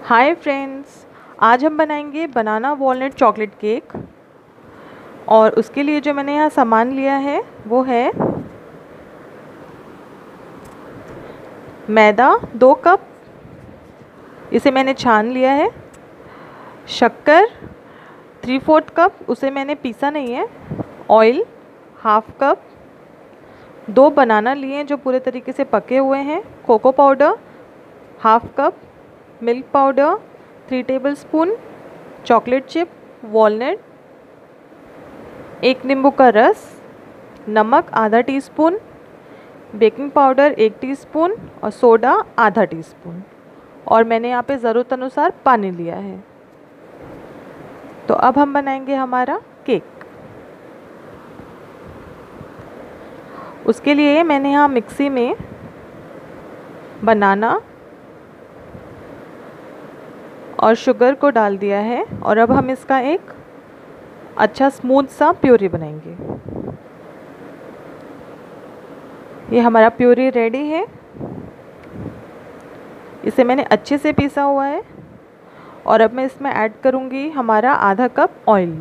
Hi friends, आज हम बनाएंगे बनाना वॉलनट चॉकलेट केक। और उसके लिए जो मैंने यहाँ सामान लिया है वो है मैदा 2 कप, इसे मैंने छान लिया है। शक्कर 3/4 कप, उसे मैंने पीसा नहीं है। Oil 1/2 cup. 2 बनाना लिए जो पूरे तरीके से पके हुए हैं। Cocoa powder 1/2 cup. Milk powder 3 tablespoon. Chocolate chip, walnut, 1 नींबू का रस, नमक आधा टीस्पून, बेकिंग पाउडर 1 टीस्पून और सोडा आधा टीस्पून। और मैंने यहाँ पे ज़रूरत अनुसार पानी लिया है। तो अब हम बनाएंगे हमारा केक। उसके लिए मैंने यहाँ मिक्सी में बनाना और शुगर को डाल दिया है और अब हम इसका एक अच्छा स्मूथ सा प्यूरी बनाएंगे। ये हमारा प्यूरी रेडी है। इसे मैंने अच्छे से पीसा हुआ है और अब मैं इसमें ऐड करूँगी हमारा आधा कप ऑयल।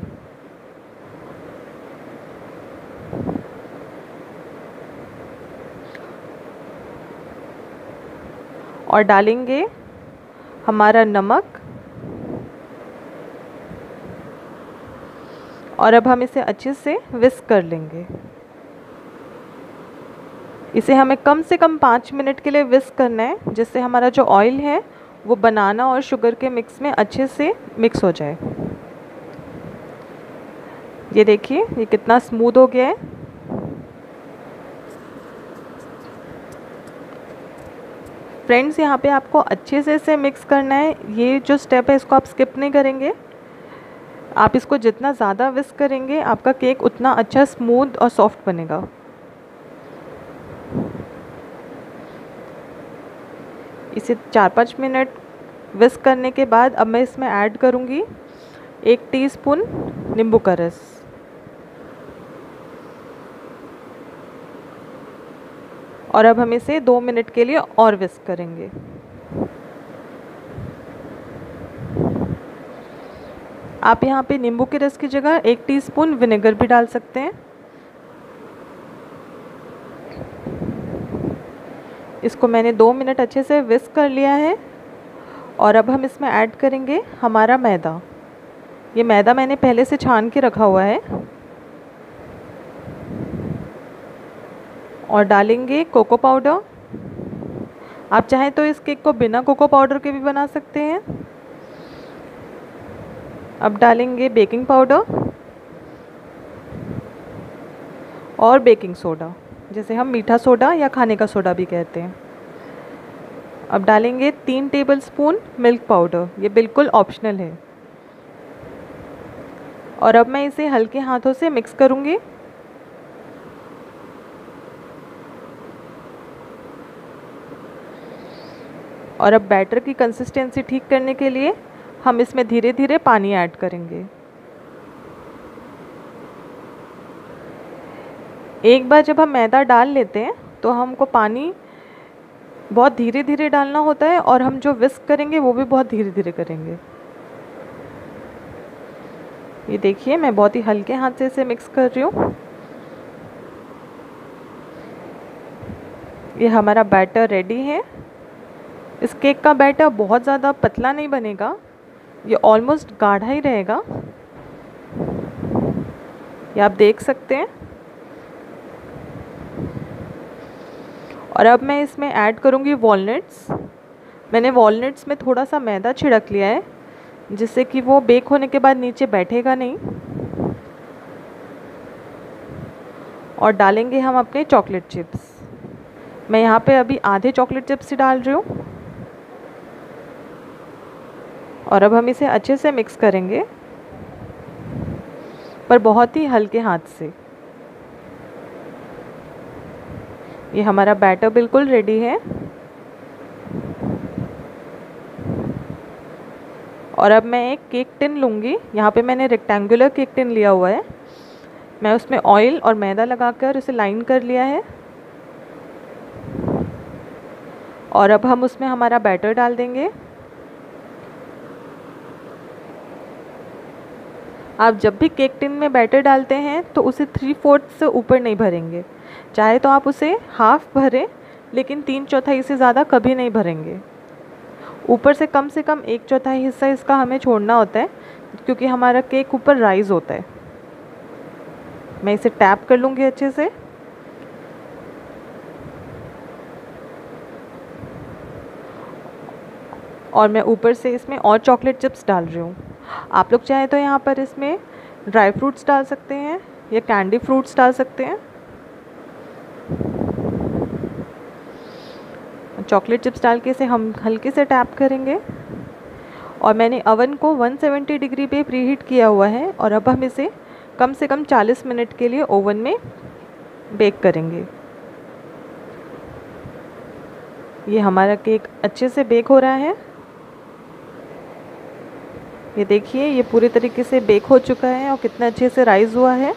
और डालेंगे हमारा नमक। और अब हम इसे अच्छे से विस्क कर लेंगे। इसे हमें कम से कम 5 मिनट के लिए विस्क करना है, जिससे हमारा जो ऑयल है वो बनाना और शुगर के मिक्स में अच्छे से मिक्स हो जाए। ये देखिए ये कितना स्मूथ हो गया है। फ्रेंड्स, यहाँ पे आपको अच्छे से इसे मिक्स करना है। ये जो स्टेप है इसको आप स्किप नहीं करेंगे। आप इसको जितना ज़्यादा विस्क करेंगे आपका केक उतना अच्छा स्मूथ और सॉफ्ट बनेगा। इसे 4-5 मिनट विस्क करने के बाद अब मैं इसमें ऐड करूँगी 1 टीस्पून नींबू का रस। और अब हम इसे 2 मिनट के लिए और विस्क करेंगे। आप यहाँ पे नींबू के रस की जगह 1 टीस्पून विनेगर भी डाल सकते हैं। इसको मैंने 2 मिनट अच्छे से विस्क कर लिया है और अब हम इसमें ऐड करेंगे हमारा मैदा। ये मैदा मैंने पहले से छान के रखा हुआ है। और डालेंगे कोको पाउडर। आप चाहें तो इस केक को बिना कोको पाउडर के भी बना सकते हैं। अब डालेंगे बेकिंग पाउडर और बेकिंग सोडा, जिसे हम मीठा सोडा या खाने का सोडा भी कहते हैं। अब डालेंगे 3 टेबलस्पून मिल्क पाउडर, ये बिल्कुल ऑप्शनल है। और अब मैं इसे हल्के हाथों से मिक्स करूँगी। और अब बैटर की कंसिस्टेंसी ठीक करने के लिए हम इसमें धीरे धीरे पानी ऐड करेंगे। एक बार जब हम मैदा डाल लेते हैं तो हमको पानी बहुत धीरे धीरे डालना होता है और हम जो विस्क करेंगे वो भी बहुत धीरे धीरे करेंगे। ये देखिए मैं बहुत ही हल्के हाथ से इसे मिक्स कर रही हूँ। ये हमारा बैटर रेडी है। इस केक का बैटर बहुत ज़्यादा पतला नहीं बनेगा, ये ऑलमोस्ट गाढ़ा ही रहेगा। ये आप देख सकते हैं। और अब मैं इसमें ऐड करूँगी वॉलनट्स। मैंने वॉलनट्स में थोड़ा सा मैदा छिड़क लिया है, जिससे कि वो बेक होने के बाद नीचे बैठेगा नहीं। और डालेंगे हम अपने चॉकलेट चिप्स। मैं यहाँ पे अभी आधे चॉकलेट चिप्स ही डाल रही हूँ। और अब हम इसे अच्छे से मिक्स करेंगे, पर बहुत ही हल्के हाथ से। ये हमारा बैटर बिल्कुल रेडी है। और अब मैं एक केक टिन लूँगी। यहाँ पे मैंने रेक्टेंगुलर केक टिन लिया हुआ है। मैं उसमें ऑयल और मैदा लगाकर उसे लाइन कर लिया है। और अब हम उसमें हमारा बैटर डाल देंगे। आप जब भी केक टिन में बैटर डालते हैं तो उसे 3/4 से ऊपर नहीं भरेंगे। चाहे तो आप उसे हाफ भरें, लेकिन 3/4 से ज़्यादा कभी नहीं भरेंगे। ऊपर से कम 1/4 हिस्सा इसका हमें छोड़ना होता है, क्योंकि हमारा केक ऊपर राइज होता है। मैं इसे टैप कर लूँगी अच्छे से। और मैं ऊपर से इसमें और चॉकलेट चिप्स डाल रही हूँ। आप लोग चाहे तो यहाँ पर इसमें ड्राई फ्रूट्स डाल सकते हैं या कैंडी फ्रूट्स डाल सकते हैं। चॉकलेट चिप्स डाल के इसे हम हल्के से टैप करेंगे। और मैंने अवन को 170 डिग्री पे प्रीहीट किया हुआ है, और अब हम इसे कम से कम 40 मिनट के लिए ओवन में बेक करेंगे। ये हमारा केक अच्छे से बेक हो रहा है। ये देखिए, ये पूरे तरीके से बेक हो चुका है और कितना अच्छे से राइज हुआ है।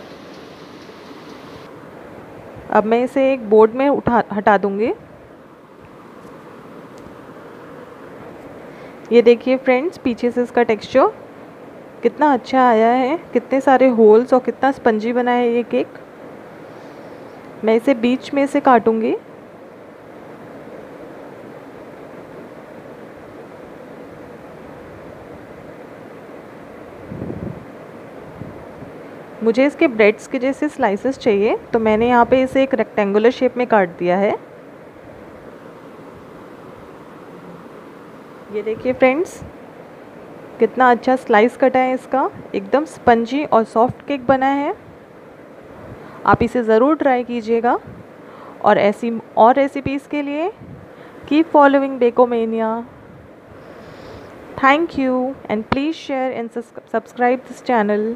अब मैं इसे एक बोर्ड में हटा दूँगी। ये देखिए फ्रेंड्स, पीछे से इसका टेक्सचर कितना अच्छा आया है, कितने सारे होल्स और कितना स्पंजी बना है ये केक। मैं इसे बीच में से काटूंगी। मुझे इसके ब्रेड्स के जैसे स्लाइसेस चाहिए, तो मैंने यहाँ पे इसे एक रेक्टेंगुलर शेप में काट दिया है। ये देखिए फ्रेंड्स, कितना अच्छा स्लाइस कटा है इसका, एकदम स्पंजी और सॉफ्ट केक बना है। आप इसे ज़रूर ट्राई कीजिएगा। और ऐसी और रेसिपीज़ के लिए keep following Bakeomania. Thank you, and please share and subscribe this channel.